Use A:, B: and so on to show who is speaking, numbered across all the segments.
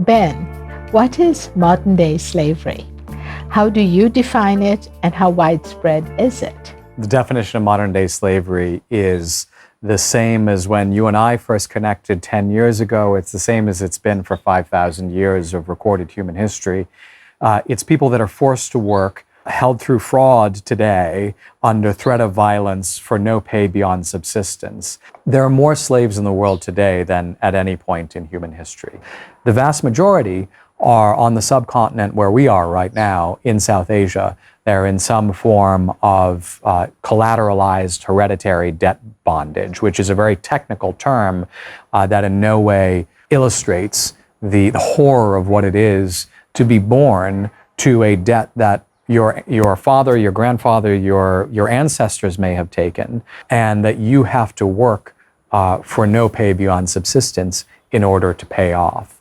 A: Ben, what is modern-day slavery? How do you define it, and how widespread is it?
B: The definition of modern-day slavery is the same as when you and I first connected 10 years ago. It's the same as it's been for 5,000 years of recorded human history. It's people that are forced to work, held through fraud today, under threat of violence for no pay beyond subsistence. There are more slaves in the world today than at any point in human history. The vast majority are on the subcontinent where we are right now, in South Asia. They're in some form of collateralized hereditary debt bondage, which is a very technical term that in no way illustrates the horror of what it is to be born to a debt that your father, your grandfather, your ancestors may have taken, and that you have to work for no pay beyond subsistence in order to pay off.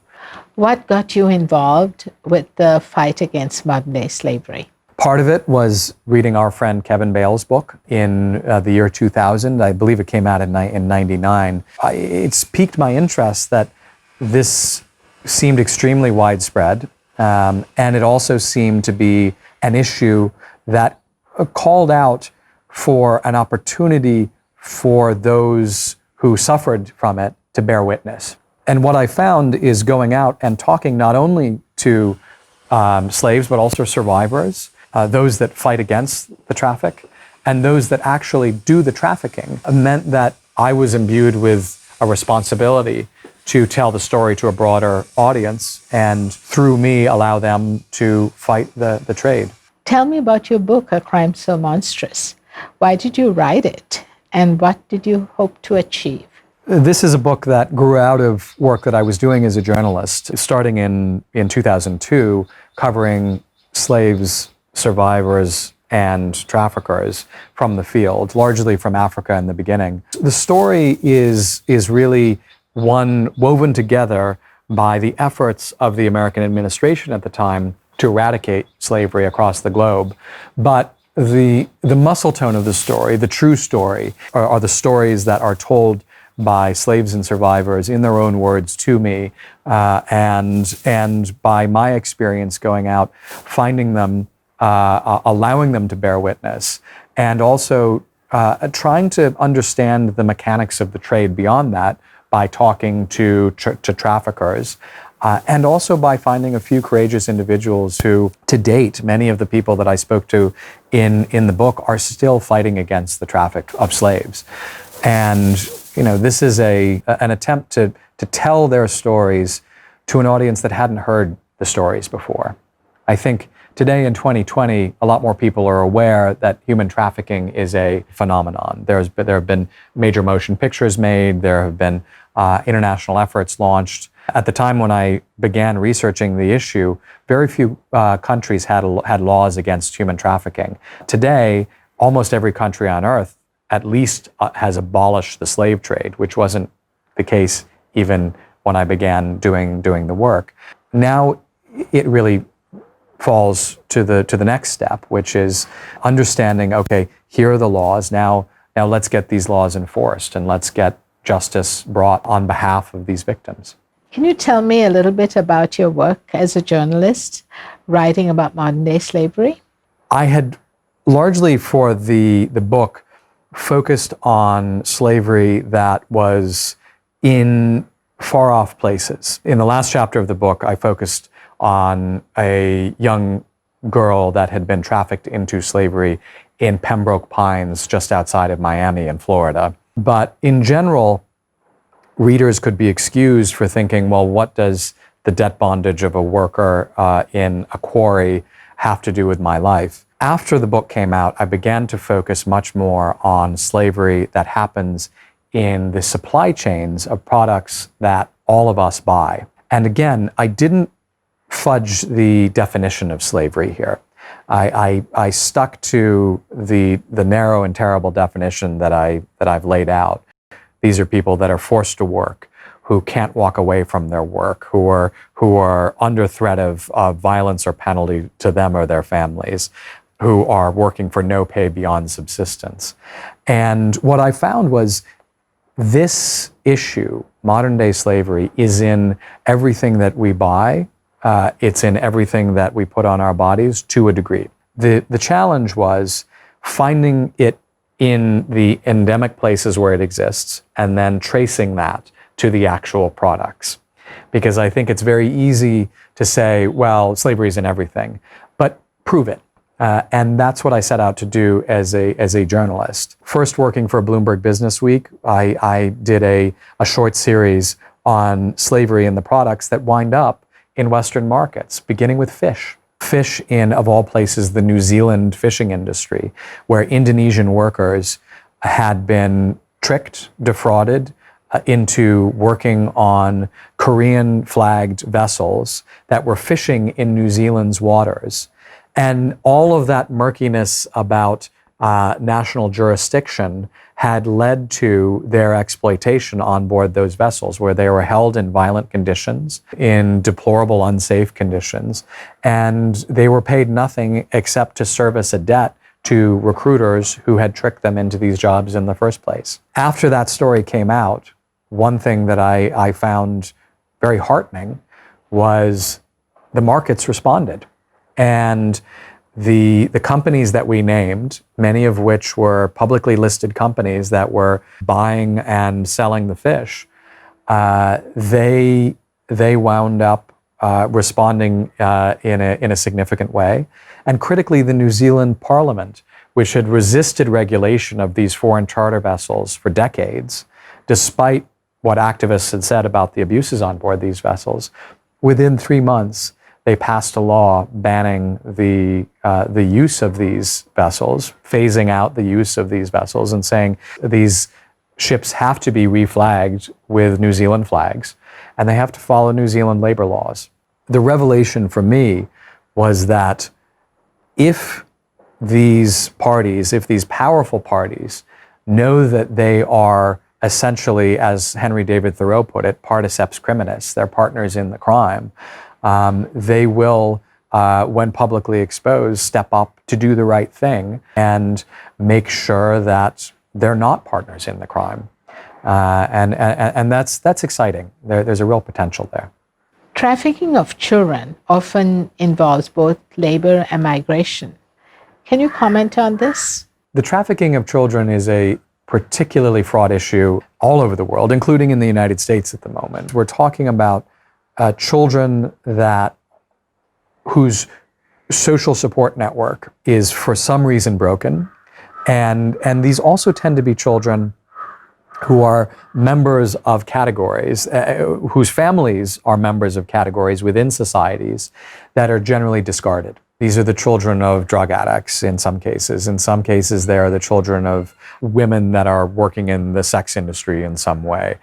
A: What got you involved with the fight against modern-day slavery?
B: Part of it was reading our friend Kevin Bale's book in the year 2000. I believe it came out in 99. It's piqued my interest that this seemed extremely widespread, and it also seemed to be an issue that called out for an opportunity for those who suffered from it to bear witness. And what I found is going out and talking not only to slaves, but also survivors, those that fight against the traffic, and those that actually do the trafficking, meant that I was imbued with a responsibility to tell the story to a broader audience, and through me allow them to fight the trade.
A: Tell me about your book, A Crime So Monstrous. Why did you write it, and what did you hope to achieve?
B: This is a book that grew out of work that I was doing as a journalist, starting in 2002, covering slaves, survivors, and traffickers from the field, largely from Africa in the beginning. The story is really one woven together by the efforts of the American administration at the time to eradicate slavery across the globe. But the muscle tone of the story, the true story, are the stories that are told by slaves and survivors in their own words to me, and by my experience going out, finding them, allowing them to bear witness, and also trying to understand the mechanics of the trade beyond that by talking to traffickers, and also by finding a few courageous individuals who, to date, many of the people that I spoke to in the book are still fighting against the traffic of slaves. And this is an attempt to tell their stories to an audience that hadn't heard the stories before. I think today in 2020, a lot more people are aware that human trafficking is a phenomenon. There have been major motion pictures made. There have been international efforts launched. At the time when I began researching the issue, very few countries had laws against human trafficking. Today, almost every country on earth at least has abolished the slave trade, which wasn't the case even when I began doing the work. Now it really falls to the next step, which is understanding, okay, here are the laws. Now let's get these laws enforced, and let's get justice brought on behalf of these victims.
A: Can you tell me a little bit about your work as a journalist, writing about modern-day slavery? I
B: had largely for the book focused on slavery that was in far-off places. In the last chapter of the book, I focused on a young girl that had been trafficked into slavery in Pembroke Pines, just outside of Miami in Florida. But in general, readers could be excused for thinking, well, what does the debt bondage of a worker in a quarry have to do with my life? After the book came out, I began to focus much more on slavery that happens in the supply chains of products that all of us buy. And again, I didn't fudge the definition of slavery here. I stuck to the narrow and terrible definition that I've laid out. These are people that are forced to work, who can't walk away from their work, who are under threat of violence or penalty to them or their families, who are working for no pay beyond subsistence. And what I found was this issue, modern day slavery, is in everything that we buy. It's in everything that we put on our bodies to a degree. The challenge was finding it in the endemic places where it exists and then tracing that to the actual products. Because I think it's very easy to say, well, slavery is in everything, but prove it. And that's what I set out to do as a journalist. First, working for Bloomberg Businessweek, I did a short series on slavery and the products that wind up in Western markets, beginning with fish. Fish in, of all places, the New Zealand fishing industry, where Indonesian workers had been tricked, defrauded, into working on Korean-flagged vessels that were fishing in New Zealand's waters. And all of that murkiness about national jurisdiction had led to their exploitation on board those vessels, where they were held in violent conditions, in deplorable, unsafe conditions, and they were paid nothing except to service a debt to recruiters who had tricked them into these jobs in the first place. After that story came out, one thing that I found very heartening was the markets responded. And the companies that we named, many of which were publicly listed companies that were buying and selling the fish, they wound up responding in a significant way. And critically, the New Zealand Parliament, which had resisted regulation of these foreign charter vessels for decades, despite what activists had said about the abuses on board these vessels, within 3 months, they passed a law banning the use of these vessels, phasing out the use of these vessels, and saying these ships have to be reflagged with New Zealand flags, and they have to follow New Zealand labor laws. The revelation for me was that if these parties, if these powerful parties, know that they are essentially, as Henry David Thoreau put it, particeps criminis, they're partners in the crime, they will, when publicly exposed, step up to do the right thing and make sure that they're not partners in the crime. And that's exciting. There's a real potential there.
A: Trafficking of children often involves both labor and migration. Can you comment on this?
B: The trafficking of children is a particularly fraught issue all over the world, including in the United States at the moment. We're talking about children whose social support network is for some reason broken. And these also tend to be children who are members of categories, whose families are members of categories within societies that are generally discarded. These are the children of drug addicts in some cases. In some cases, they are the children of women that are working in the sex industry in some way.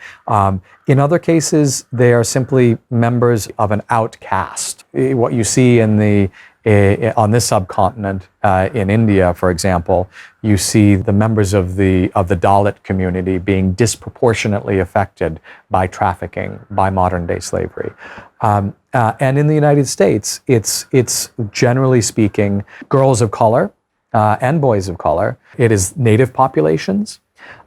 B: In other cases, they are simply members of an outcast. What you see on this subcontinent, in India, for example, you see the members of the Dalit community being disproportionately affected by trafficking, by modern day slavery. And in the United States, it's generally speaking girls of color and boys of color. It is native populations,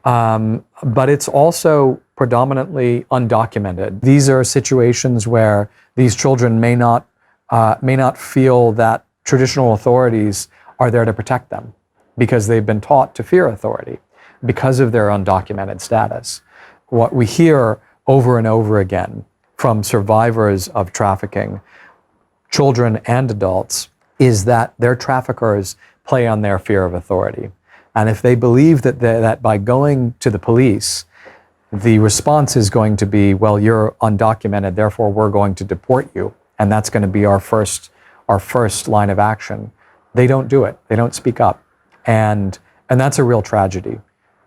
B: but it's also predominantly undocumented. These are situations where these children may not feel that traditional authorities are there to protect them because they've been taught to fear authority because of their undocumented status. What we hear over and over again from survivors of trafficking, children and adults, is that their traffickers play on their fear of authority. And if they believe that by going to the police, the response is going to be, well, you're undocumented, therefore we're going to deport you, and that's going to be our first line of action, they don't do it. They don't speak up. And that's a real tragedy,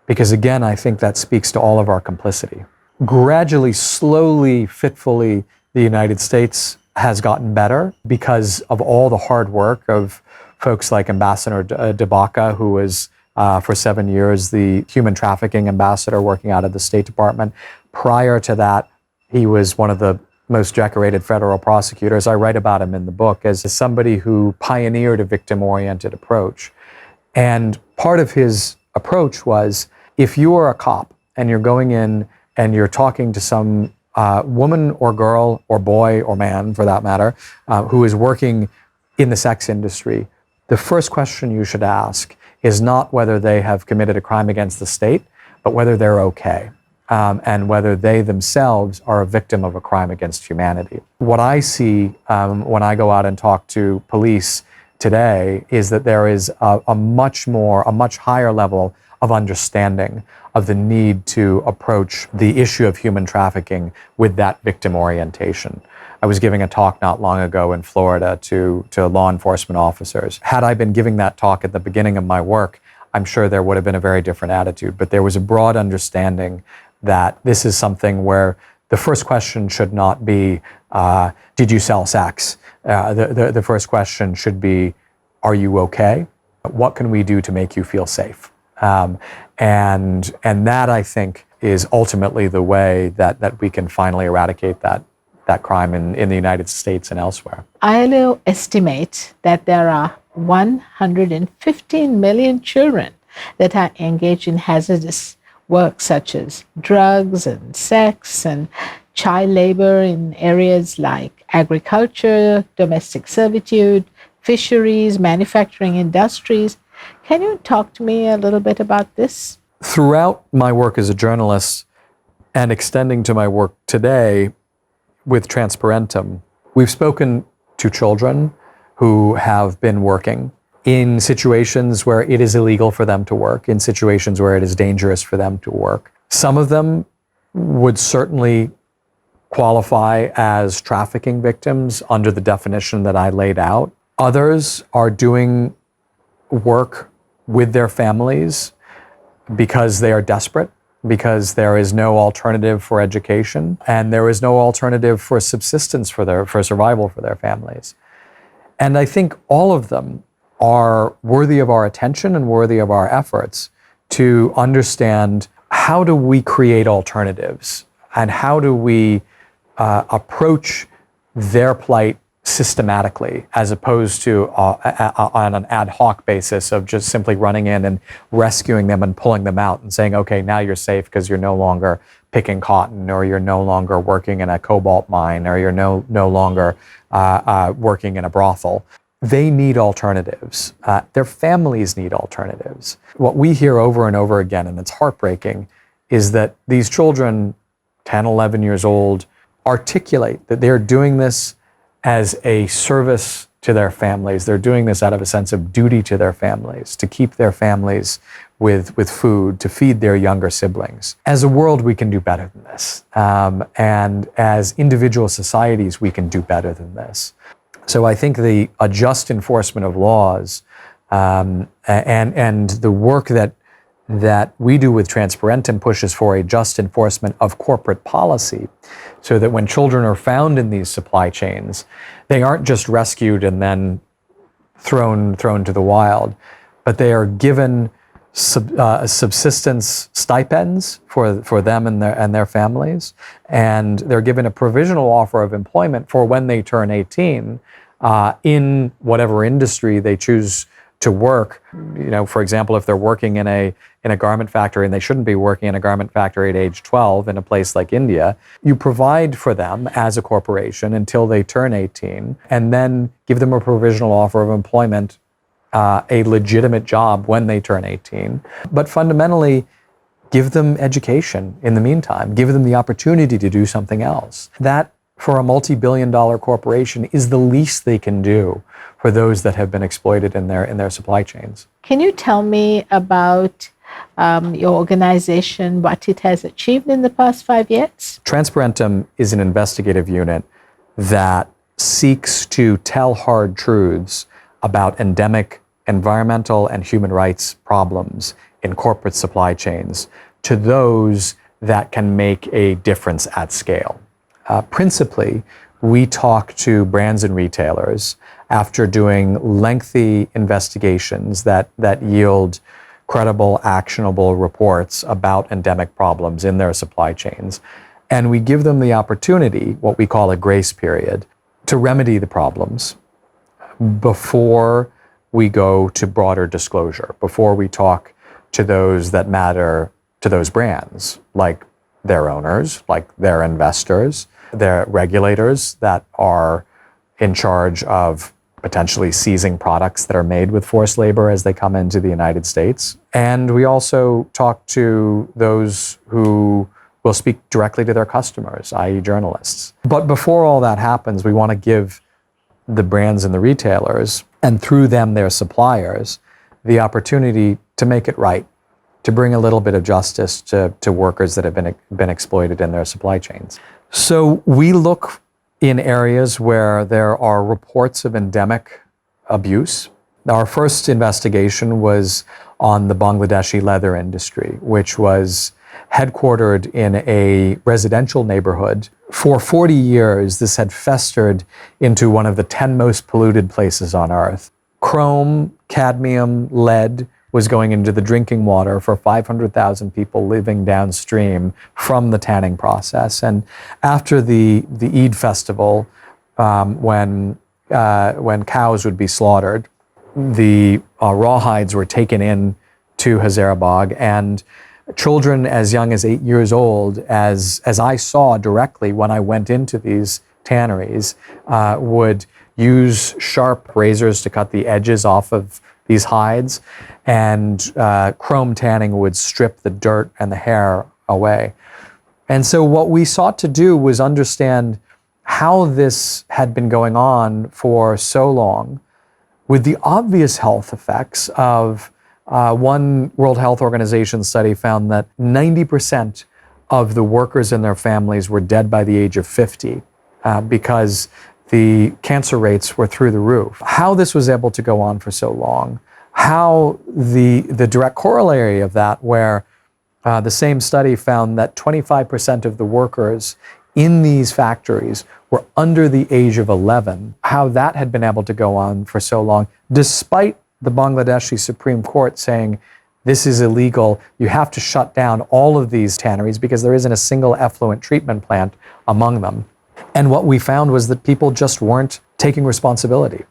B: because again, I think that speaks to all of our complicity. Gradually, slowly, fitfully, the United States has gotten better because of all the hard work of folks like Ambassador Richard, who was for 7 years the human trafficking ambassador working out of the State Department. Prior to that, he was one of the most decorated federal prosecutors. I write about him in the book as somebody who pioneered a victim-oriented approach. And part of his approach was, if you are a cop and you're going in and you're talking to some woman or girl or boy or man, for that matter, who is working in the sex industry, the first question you should ask is not whether they have committed a crime against the state, but whether they're okay, and whether they themselves are a victim of a crime against humanity. What I see when I go out and talk to police today is that there is a much higher level of understanding of the need to approach the issue of human trafficking with that victim orientation. I was giving a talk not long ago in Florida to law enforcement officers. Had I been giving that talk at the beginning of my work, I'm sure there would have been a very different attitude. But there was a broad understanding that this is something where the first question should not be, did you sell sex? The first question should be, are you okay? What can we do to make you feel safe? And that, I think, is ultimately the way that we can finally eradicate that crime in the United States and elsewhere.
A: ILO estimate that there are 115 million children that are engaged in hazardous work such as drugs and sex and child labor in areas like agriculture, domestic servitude, fisheries, manufacturing industries. Can you talk to me a little bit about this?
B: Throughout my work as a journalist and extending to my work today with Transparentum, we've spoken to children who have been working in situations where it is illegal for them to work, in situations where it is dangerous for them to work. Some of them would certainly qualify as trafficking victims under the definition that I laid out. Others are doing work with their families because they are desperate, because there is no alternative for education, and there is no alternative for subsistence for survival for their families. And I think all of them are worthy of our attention and worthy of our efforts to understand how do we create alternatives and how do we approach their plight systematically, as opposed to on an ad hoc basis of just simply running in and rescuing them and pulling them out and saying, okay, now you're safe because you're no longer picking cotton, or you're no longer working in a cobalt mine, or you're no longer working in a brothel. They need alternatives. Their families need alternatives. What we hear over and over again, and it's heartbreaking, is that these children, 10, 11 years old, articulate that they're doing this as a service to their families. They're doing this out of a sense of duty to their families, to keep their families with food, to feed their younger siblings. As a world, we can do better than this. And as individual societies, we can do better than this. So I think a just enforcement of laws and the work that we do with Transparentum pushes for a just enforcement of corporate policy, so that when children are found in these supply chains, they aren't just rescued and then thrown to the wild, but they are given subsistence stipends for them and their families, and they're given a provisional offer of employment for when they turn 18 in whatever industry they choose to work. You know, for example, if they're working in a garment factory and they shouldn't be working in a garment factory at age 12 in a place like India, you provide for them as a corporation until they turn 18, and then give them a provisional offer of employment, a legitimate job when they turn 18. But fundamentally, give them education in the meantime, give them the opportunity to do something else. That, for a multi-billion-dollar corporation, is the least they can do for those that have been exploited in their supply chains.
A: Can you tell me about your organization, what it has achieved in the past 5 years?
B: Transparentum is an investigative unit that seeks to tell hard truths about endemic environmental and human rights problems in corporate supply chains to those that can make a difference at scale. Principally, we talk to brands and retailers after doing lengthy investigations that yield credible, actionable reports about endemic problems in their supply chains. And we give them the opportunity, what we call a grace period, to remedy the problems before we go to broader disclosure, before we talk to those that matter to those brands, like their owners, like their investors, their regulators that are in charge of potentially seizing products that are made with forced labor as they come into the United States. And we also talk to those who will speak directly to their customers, i.e. journalists. But before all that happens, we want to give the brands and the retailers, and through them their suppliers, the opportunity to make it right, to bring a little bit of justice to workers that have been exploited in their supply chains. So we look in areas where there are reports of endemic abuse. Our first investigation was on the Bangladeshi leather industry, which was headquartered in a residential neighborhood. For 40 years, this had festered into one of the 10 most polluted places on earth. Chrome, cadmium, lead was going into the drinking water for 500,000 people living downstream from the tanning process. And after the Eid festival, when cows would be slaughtered, the rawhides were taken in to Hazarabad, and children as young as 8 years old, as I saw directly when I went into these tanneries, would use sharp razors to cut the edges off of these hides, and chrome tanning would strip the dirt and the hair away. And so what we sought to do was understand how this had been going on for so long, with the obvious health effects of one World Health Organization study found that 90% of the workers and their families were dead by the age of 50 because the cancer rates were through the roof. How this was able to go on for so long, how the direct corollary of that, where the same study found that 25% of the workers in these factories were under the age of 11, how that had been able to go on for so long, despite the Bangladeshi Supreme Court saying, this is illegal, you have to shut down all of these tanneries because there isn't a single effluent treatment plant among them. And what we found was that people just weren't taking responsibility,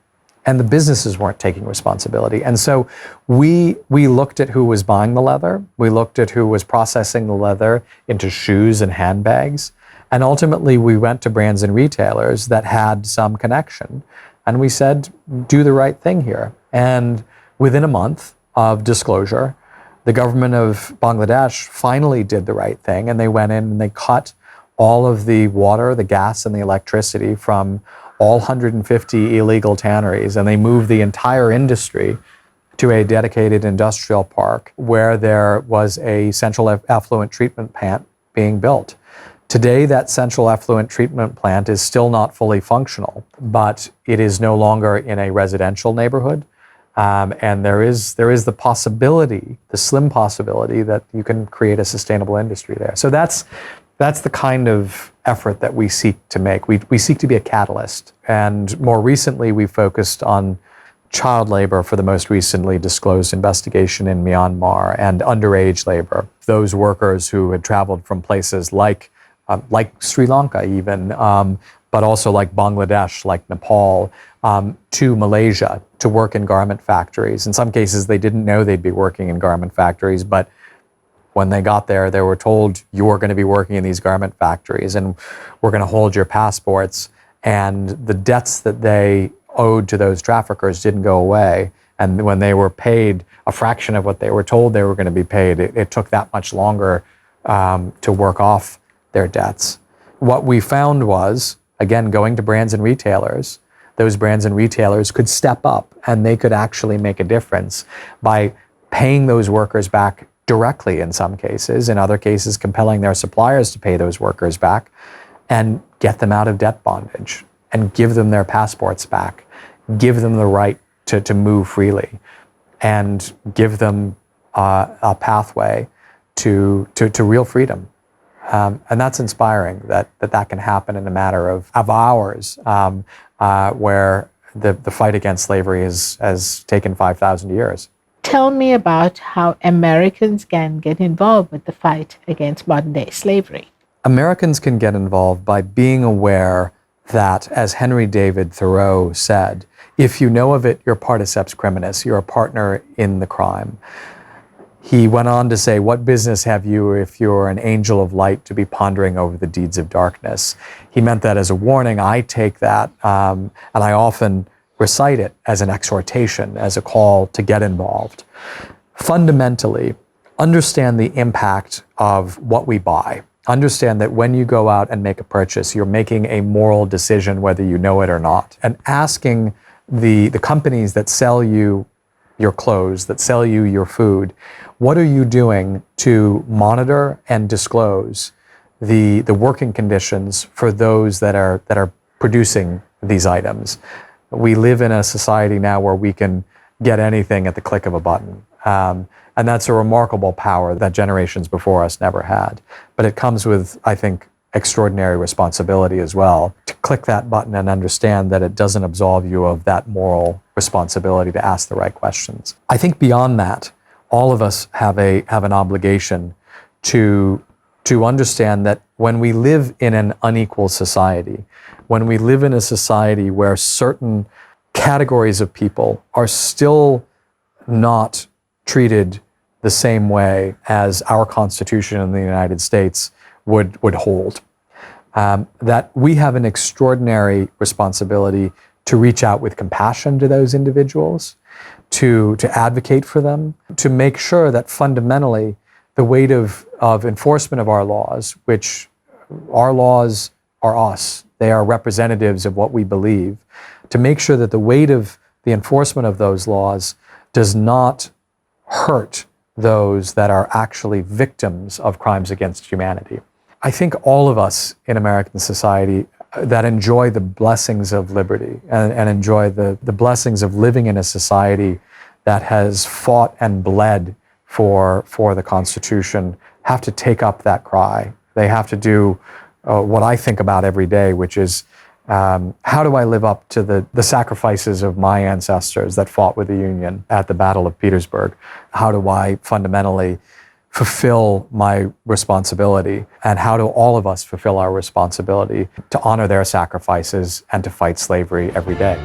B: and the businesses weren't taking responsibility. And so we looked at who was buying the leather, we looked at who was processing the leather into shoes and handbags, and ultimately we went to brands and retailers that had some connection, and we said, do the right thing here. And within a month of disclosure, the government of Bangladesh finally did the right thing, and they went in and they cut all of the water, the gas, and the electricity from all 150 illegal tanneries, and they moved the entire industry to a dedicated industrial park where there was a central effluent treatment plant being built. Today, that central effluent treatment plant is still not fully functional, but it is no longer in a residential neighborhood. And there is the possibility, the slim possibility, that you can create a sustainable industry there. So that's the kind of effort that we seek to make. We seek to be a catalyst. And more recently, we focused on child labor for the most recently disclosed investigation in Myanmar, and underage labor. Those workers who had traveled from places like Sri Lanka even, but also like Bangladesh, like Nepal, to Malaysia to work in garment factories. In some cases, they didn't know they'd be working in garment factories, but when they got there, they were told, you're going to be working in these garment factories and we're going to hold your passports. And the debts that they owed to those traffickers didn't go away. And when they were paid a fraction of what they were told they were going to be paid, it took that much longer to work off their debts. What we found was, again, going to brands and retailers, those brands and retailers could step up and they could actually make a difference by paying those workers back directly in some cases, in other cases compelling their suppliers to pay those workers back and get them out of debt bondage and give them their passports back, give them the right to move freely, and give them a pathway to real freedom. And that's inspiring that can happen in a matter of hours, where the fight against slavery has taken 5,000 years.
A: Tell me about how Americans can get involved with the fight against modern-day slavery.
B: Americans can get involved by being aware that, as Henry David Thoreau said, if you know of it, you're particeps criminis, you're a partner in the crime. He went on to say, what business have you if you're an angel of light to be pondering over the deeds of darkness? He meant that as a warning. I take that, and I often recite it as an exhortation, as a call to get involved. Fundamentally, understand the impact of what we buy. Understand that when you go out and make a purchase, you're making a moral decision whether you know it or not. And asking the companies that sell you your clothes, that sell you your food, what are you doing to monitor and disclose the working conditions for those that are producing these items? We live in a society now where we can get anything at the click of a button. And that's a remarkable power that generations before us never had. But it comes with, I think, extraordinary responsibility as well, to click that button and understand that it doesn't absolve you of that moral responsibility to ask the right questions. I think beyond that, all of us have an obligation to understand that when we live in an unequal society, when we live in a society where certain categories of people are still not treated the same way as our Constitution in the United States would hold, that we have an extraordinary responsibility to reach out with compassion to those individuals, to advocate for them, to make sure that fundamentally the weight of enforcement of our laws, which our laws are us, they are representatives of what we believe, to make sure that the weight of the enforcement of those laws does not hurt those that are actually victims of crimes against humanity. I think all of us in American society that enjoy the blessings of liberty and enjoy the blessings of living in a society that has fought and bled for the Constitution have to take up that cry. They have to do what I think about every day, which is how do I live up to the sacrifices of my ancestors that fought with the Union at the Battle of Petersburg? How do I fundamentally fulfill my responsibility? And how do all of us fulfill our responsibility to honor their sacrifices and to fight slavery every day?